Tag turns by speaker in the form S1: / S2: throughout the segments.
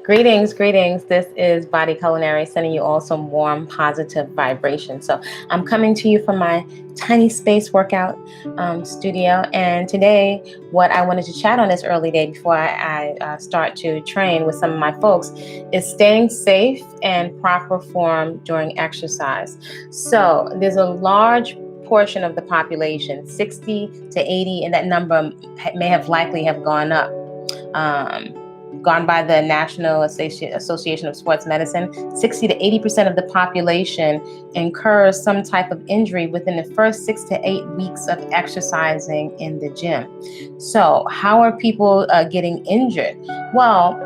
S1: Greetings, greetings. This is Body-Culinary, sending you all some warm, positive vibrations. So I'm coming to you from my tiny space workout studio. And today, what I wanted to chat on this early day before I start to train with some of my folks is staying safe and proper form during exercise. So there's a large portion of the population, 60 to 80, and that number may have likely have gone up. Gone by the National Association of Sports Medicine, 60 to 80% of the population incurs some type of injury within the first 6 to 8 weeks of exercising in the gym. So how are people getting injured? Well,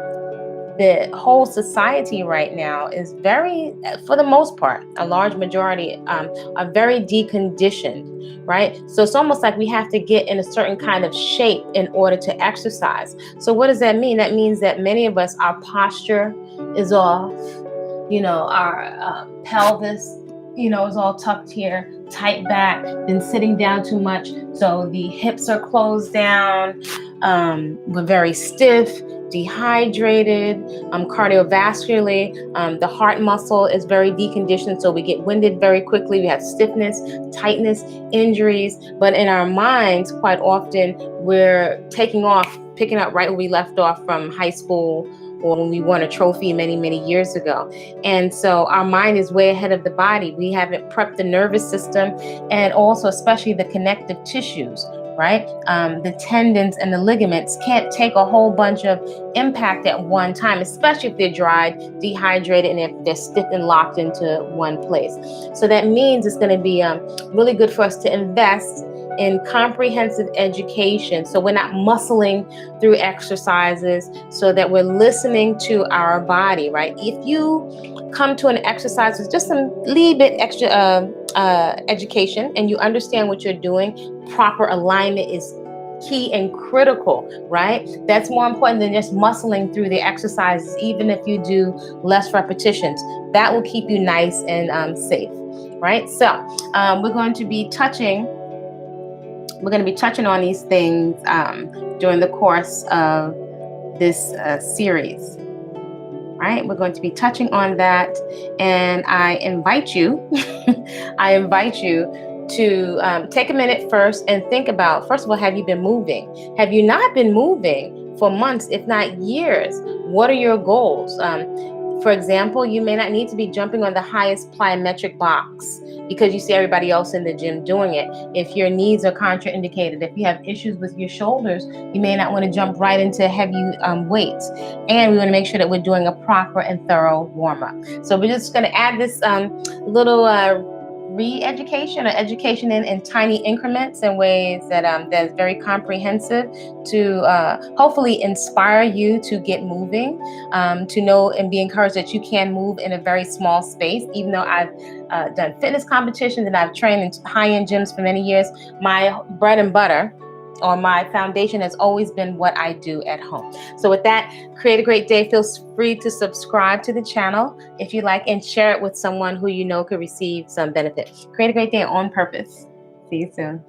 S1: the whole society right now is very, for the most part, a large majority are very deconditioned, right? So it's almost like we have to get in a certain kind of shape in order to exercise. So what does that mean? That means that many of us, our posture is off, our pelvis, is all tucked here, tight back, been sitting down too much. So the hips are closed down. We're very stiff, dehydrated, cardiovascularly. The heart muscle is very deconditioned, so we get winded very quickly. We have stiffness, tightness, injuries. But in our minds, quite often, we're picking up right where we left off from high school or when we won a trophy many, many years ago. And so our mind is way ahead of the body. We haven't prepped the nervous system and also especially the connective tissues, right? The tendons and the ligaments can't take a whole bunch of impact at one time, especially if they're dried, dehydrated, and if they're stiff and locked into one place. So that means it's going to be really good for us to invest in comprehensive education, so we're not muscling through exercises, so that we're listening to our body, right? If you come to an exercise with just some little bit extra education and you understand what you're doing, proper alignment is key and critical, right? That's more important than just muscling through the exercises, even if you do less repetitions. That will keep you nice and safe, right? So we're going to be touching on these things during the course of this series. Right? We're going to be touching on that, and I invite you to take a minute first and think about, first of all, have you been moving? Have you not been moving for months, if not years? What are your goals? For example, you may not need to be jumping on the highest plyometric box because you see everybody else in the gym doing it. If your knees are contraindicated, if you have issues with your shoulders, you may not want to jump right into heavy weights. And we want to make sure that we're doing a proper and thorough warm-up. So we're just going to add this little re-education or education in tiny increments in ways that's very comprehensive to hopefully inspire you to get moving, to know and be encouraged that you can move in a very small space. Even though I've done fitness competitions and I've trained in high-end gyms for many years, my bread and butter or my foundation has always been what I do at home. So with that, create a great day. Feel free to subscribe to the channel if you like and share it with someone who you know could receive some benefit. Create a great day on purpose. See you soon.